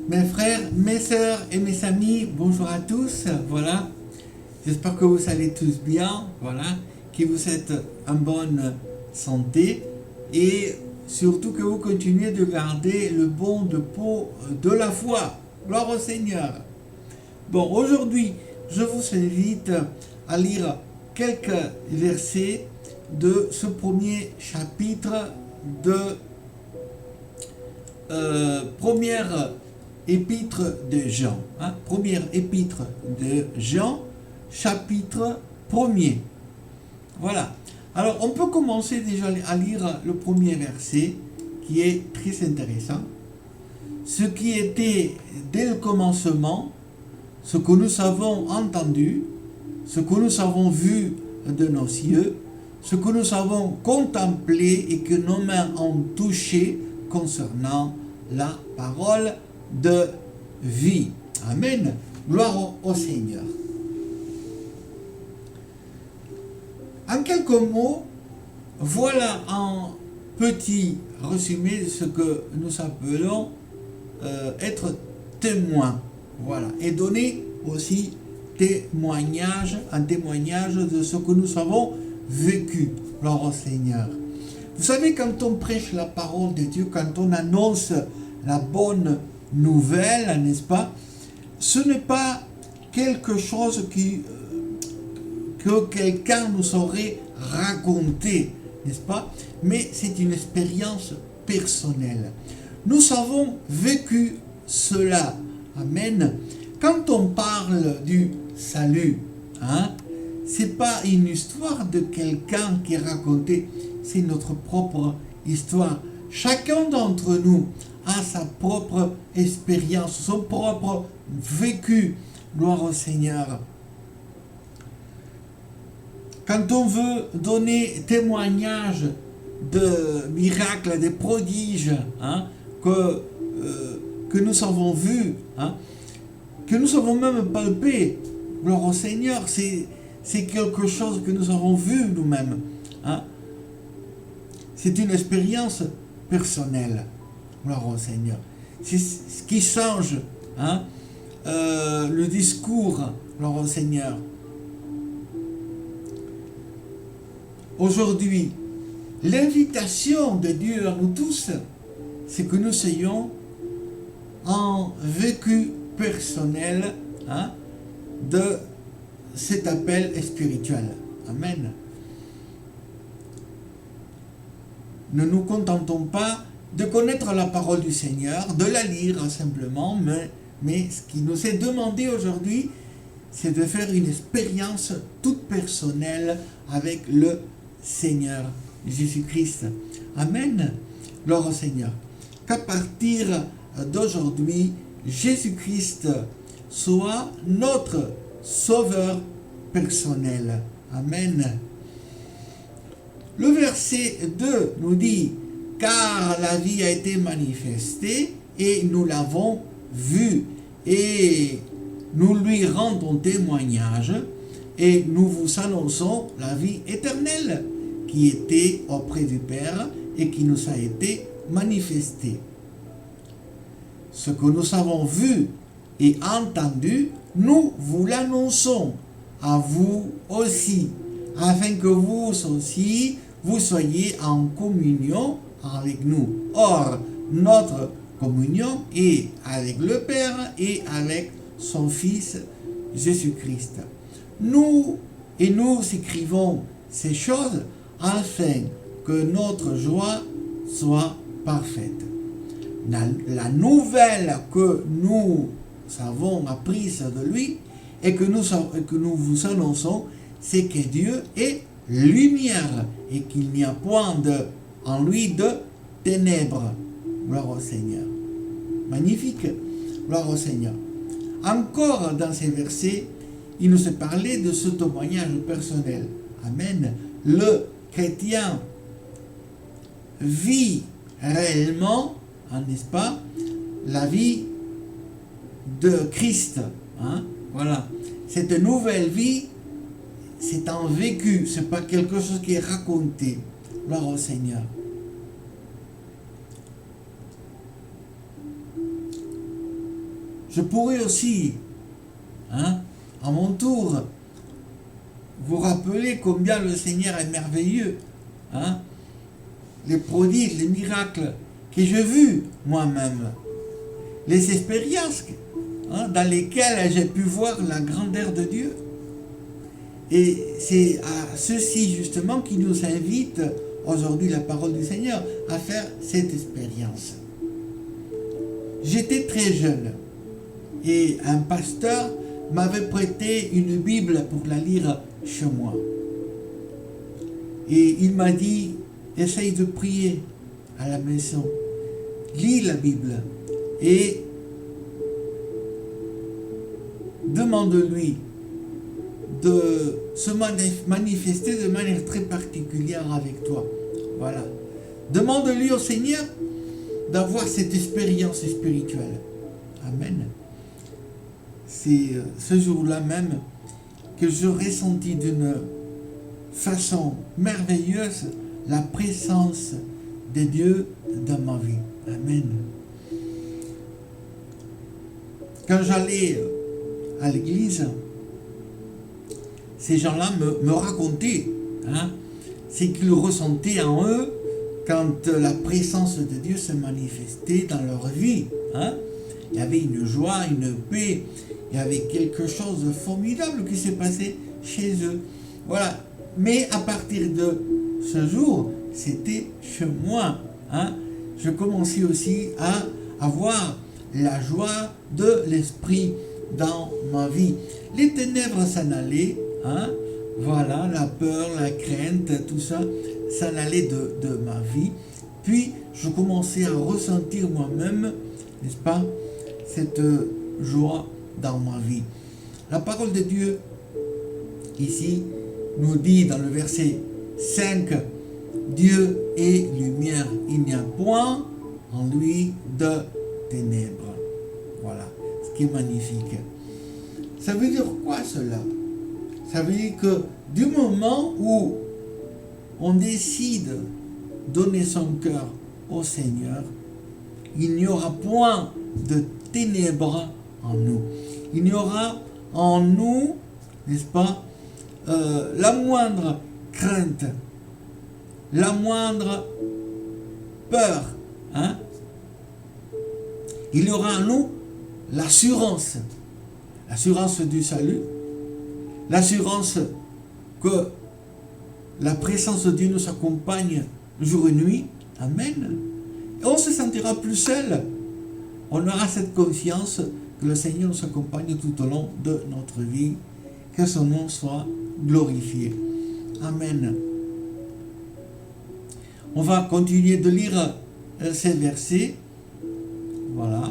Mes frères, mes sœurs et mes amis, bonjour à tous. Voilà, j'espère que vous allez tous bien. Voilà, que vous êtes en bonne santé et surtout que vous continuez de garder le bon de peau de la foi. Gloire au Seigneur. Bon, aujourd'hui, je vous invite à lire quelques versets de ce premier chapitre de première épître de Jean. Première épître de Jean, chapitre 1er. Voilà. Alors, on peut commencer déjà à lire le premier verset, qui est très intéressant. Ce qui était dès le commencement, ce que nous avons entendu, ce que nous avons vu de nos yeux, ce que nous avons contemplé et que nos mains ont touché concernant la parole de vie. Amen. Gloire au Seigneur. En quelques mots, voilà un petit résumé de ce que nous appelons être témoin. Voilà. Et donner aussi un témoignage de ce que nous avons vécu. Gloire au Seigneur. Vous savez, quand on prêche la parole de Dieu, quand on annonce la bonne nouvelle, n'est-ce pas, ce n'est pas quelque chose que quelqu'un nous aurait raconté, n'est-ce pas, mais c'est une expérience personnelle. Nous avons vécu cela. Amen. Quand on parle du salut, c'est pas une histoire de quelqu'un qui est raconté, c'est notre propre histoire. Chacun d'entre nous a sa propre expérience, son propre vécu. Gloire au Seigneur. Quand on veut donner témoignage de miracles, de prodiges que nous avons vus, que nous avons même palpé, gloire au Seigneur, c'est quelque chose que nous avons vu nous-mêmes. C'est une expérience personnelle. Gloire au Seigneur. C'est ce qui change le discours. Gloire au Seigneur. Aujourd'hui, l'invitation de Dieu à nous tous, c'est que nous ayons un vécu personnel de cet appel spirituel. Amen. Ne nous contentons pas de connaître la parole du Seigneur, de la lire simplement, mais ce qui nous est demandé aujourd'hui, c'est de faire une expérience toute personnelle avec le Seigneur Jésus-Christ. Amen. Gloire au Seigneur. Qu'à partir d'aujourd'hui, Jésus-Christ soit notre sauveur personnel. Amen. Le verset 2 nous dit « Car la vie a été manifestée et nous l'avons vue et nous lui rendons témoignage et nous vous annonçons la vie éternelle qui était auprès du Père et qui nous a été manifestée. Ce que nous avons vu et entendu, nous vous l'annonçons à vous aussi, afin que vous aussi, vous soyez en communion avec nous. Or, notre communion est avec le Père et avec son Fils Jésus-Christ. Nous écrivons ces choses afin que notre joie soit parfaite. La nouvelle que nous avons apprise de lui et que nous vous annonçons, c'est que Dieu est lumière et qu'il n'y a point en lui de ténèbres. Gloire au Seigneur. Magnifique. Gloire au Seigneur. Encore dans ces versets, il nous est parlé de ce témoignage personnel. Amen. Le chrétien vit réellement, n'est-ce pas, la vie de Christ. Voilà. Cette nouvelle vie, c'est un vécu, c'est pas quelque chose qui est raconté. Gloire au Seigneur. Je pourrais aussi, à mon tour, vous rappeler combien le Seigneur est merveilleux. Les prodiges, les miracles que j'ai vus moi-même. Les expériences dans lesquelles j'ai pu voir la grandeur de Dieu. Et c'est à ceci justement qui nous invite aujourd'hui la parole du Seigneur à faire cette expérience. J'étais très jeune et un pasteur m'avait prêté une Bible pour la lire chez moi. Et il m'a dit, essaye de prier à la maison, lis la Bible et demande-lui de se manifester de manière très particulière avec toi. Voilà. Demande-lui au Seigneur d'avoir cette expérience spirituelle. Amen. C'est ce jour-là même que je ressentis d'une façon merveilleuse la présence de Dieu dans ma vie. Amen. Quand j'allais à l'église, ces gens-là me racontaient ce qu'ils ressentaient en eux quand la présence de Dieu se manifestait dans leur vie. Il y avait une joie, une paix, il y avait quelque chose de formidable qui s'est passé chez eux. Voilà. Mais à partir de ce jour, c'était chez moi. Je commençais aussi à avoir la joie de l'esprit dans ma vie. Les ténèbres s'en allaient. Voilà, la peur, la crainte, tout ça, s'en allait de ma vie. Puis, je commençais à ressentir moi-même, n'est-ce pas, cette joie dans ma vie. La parole de Dieu, ici, nous dit dans le verset 5, Dieu est lumière, il n'y a point en lui de ténèbres. Voilà, ce qui est magnifique. Ça veut dire quoi cela? Ça veut dire que du moment où on décide de donner son cœur au Seigneur, il n'y aura point de ténèbres en nous. Il n'y aura en nous, n'est-ce pas, la moindre crainte, la moindre peur. Il y aura en nous l'assurance du salut, l'assurance que la présence de Dieu nous accompagne jour et nuit. Amen. Et on se sentira plus seul. On aura cette confiance que le Seigneur nous accompagne tout au long de notre vie. Que son nom soit glorifié. Amen. On va continuer de lire ces versets. Voilà.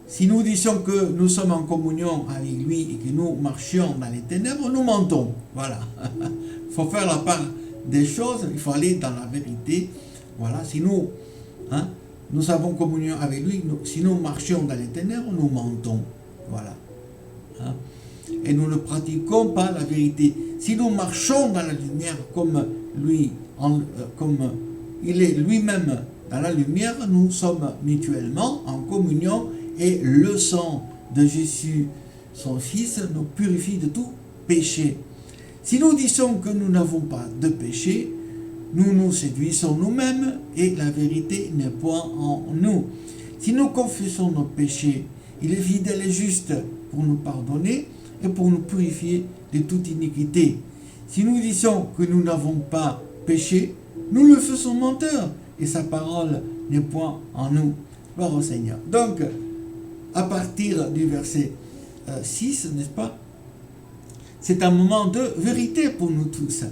Si nous disons que nous sommes en communion avec lui et que nous marchions dans les ténèbres, nous mentons. Voilà. Il faut faire la part des choses, il faut aller dans la vérité. Voilà. Si nous, nous avons communion avec lui, si nous marchions dans les ténèbres, nous mentons. Voilà. Et nous ne pratiquons pas la vérité. Si nous marchons dans la lumière comme lui, comme il est lui-même dans la lumière, nous sommes mutuellement en communion et le sang de Jésus, son Fils, nous purifie de tout péché. Si nous disons que nous n'avons pas de péché, nous nous séduisons nous-mêmes et la vérité n'est point en nous. Si nous confessons nos péchés, il est fidèle et juste pour nous pardonner et pour nous purifier de toute iniquité. Si nous disons que nous n'avons pas péché, nous le faisons menteur et sa parole n'est point en nous. Gloire au Seigneur. Donc, à partir du verset 6, n'est-ce pas? C'est un moment de vérité pour nous tous.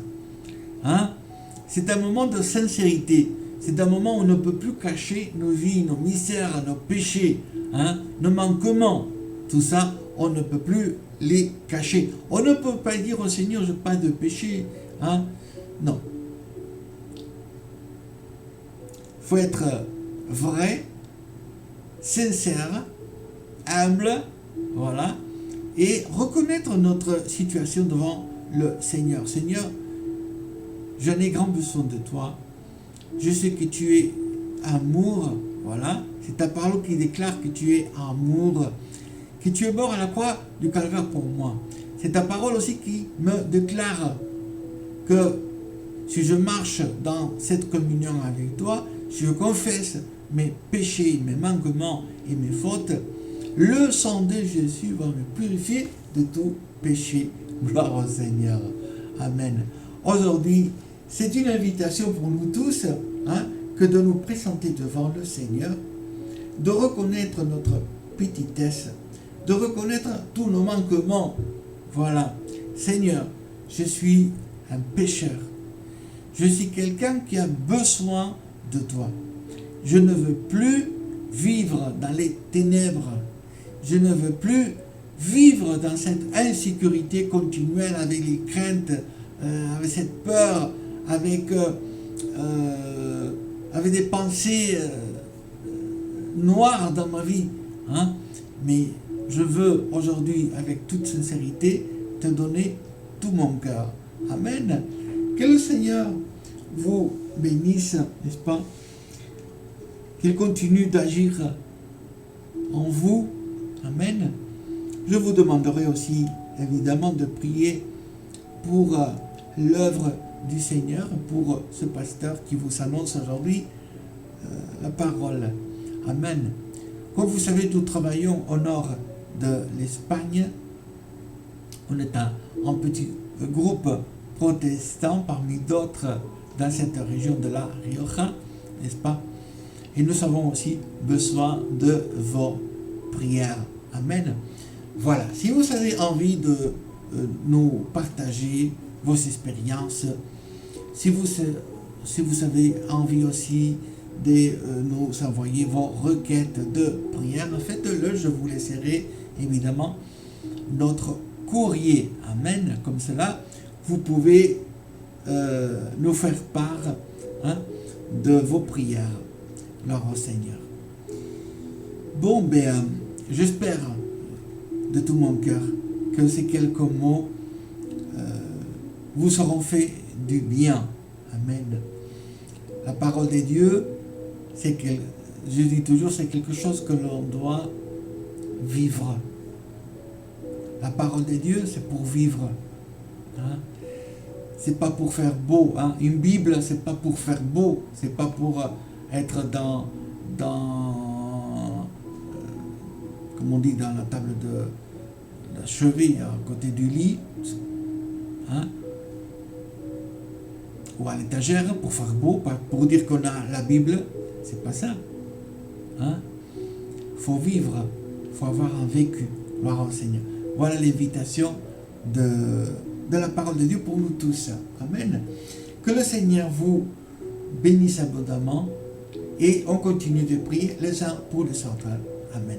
C'est un moment de sincérité. C'est un moment où on ne peut plus cacher nos vies, nos misères, nos péchés, nos manquements. Tout ça, on ne peut plus les cacher. On ne peut pas dire au Seigneur, je n'ai pas de péché. Non. Il faut être vrai, sincère, humble, voilà, et reconnaître notre situation devant le Seigneur. Seigneur, je n'ai grand besoin de toi. Je sais que tu es amour, voilà. C'est ta parole qui déclare que tu es amour, que tu es mort à la croix du Calvaire pour moi. C'est ta parole aussi qui me déclare que si je marche dans cette communion avec toi, si je confesse mes péchés, mes manquements et mes fautes, le sang de Jésus va me purifier de tout péché. Gloire au Seigneur. Amen. Aujourd'hui, c'est une invitation pour nous tous que de nous présenter devant le Seigneur, de reconnaître notre petitesse, de reconnaître tous nos manquements. Voilà. Seigneur, je suis un pécheur. Je suis quelqu'un qui a besoin de toi. Je ne veux plus vivre dans les ténèbres. Je ne veux plus vivre dans cette insécurité continuelle avec les craintes, avec cette peur, avec des pensées noires dans ma vie. Mais je veux aujourd'hui, avec toute sincérité, te donner tout mon cœur. Amen. Que le Seigneur vous bénisse, n'est-ce pas? Qu'il continue d'agir en vous. Amen. Je vous demanderai aussi, évidemment, de prier pour l'œuvre du Seigneur, pour ce pasteur qui vous annonce aujourd'hui la parole. Amen. Comme vous savez, nous travaillons au nord de l'Espagne. On est un petit groupe protestant parmi d'autres dans cette région de la Rioja, n'est-ce pas? Et nous avons aussi besoin de vos prières. Amen. Voilà, si vous avez envie de nous partager vos expériences, si vous avez envie aussi de nous envoyer vos requêtes de prière, faites-le, je vous laisserai évidemment notre courrier. Amen. Comme cela, vous pouvez nous faire part de vos prières. Gloire au Seigneur. Bon, j'espère de tout mon cœur que ces quelques mots vous seront faits du bien. Amen. La parole de Dieu, je dis toujours, c'est quelque chose que l'on doit vivre. La parole de Dieu, c'est pour vivre. C'est pas pour faire beau. Une Bible, c'est pas pour faire beau. C'est pas pour être dans comme on dit, dans la table de la cheville à côté du lit, ou à l'étagère pour faire beau, pour dire qu'on a la Bible. C'est pas ça. Faut vivre, faut avoir un vécu. Gloire au Seigneur. Voilà l'invitation de la parole de Dieu pour nous tous. Amen. Que le Seigneur vous bénisse abondamment et on continue de prier les uns pour les autres. Amen.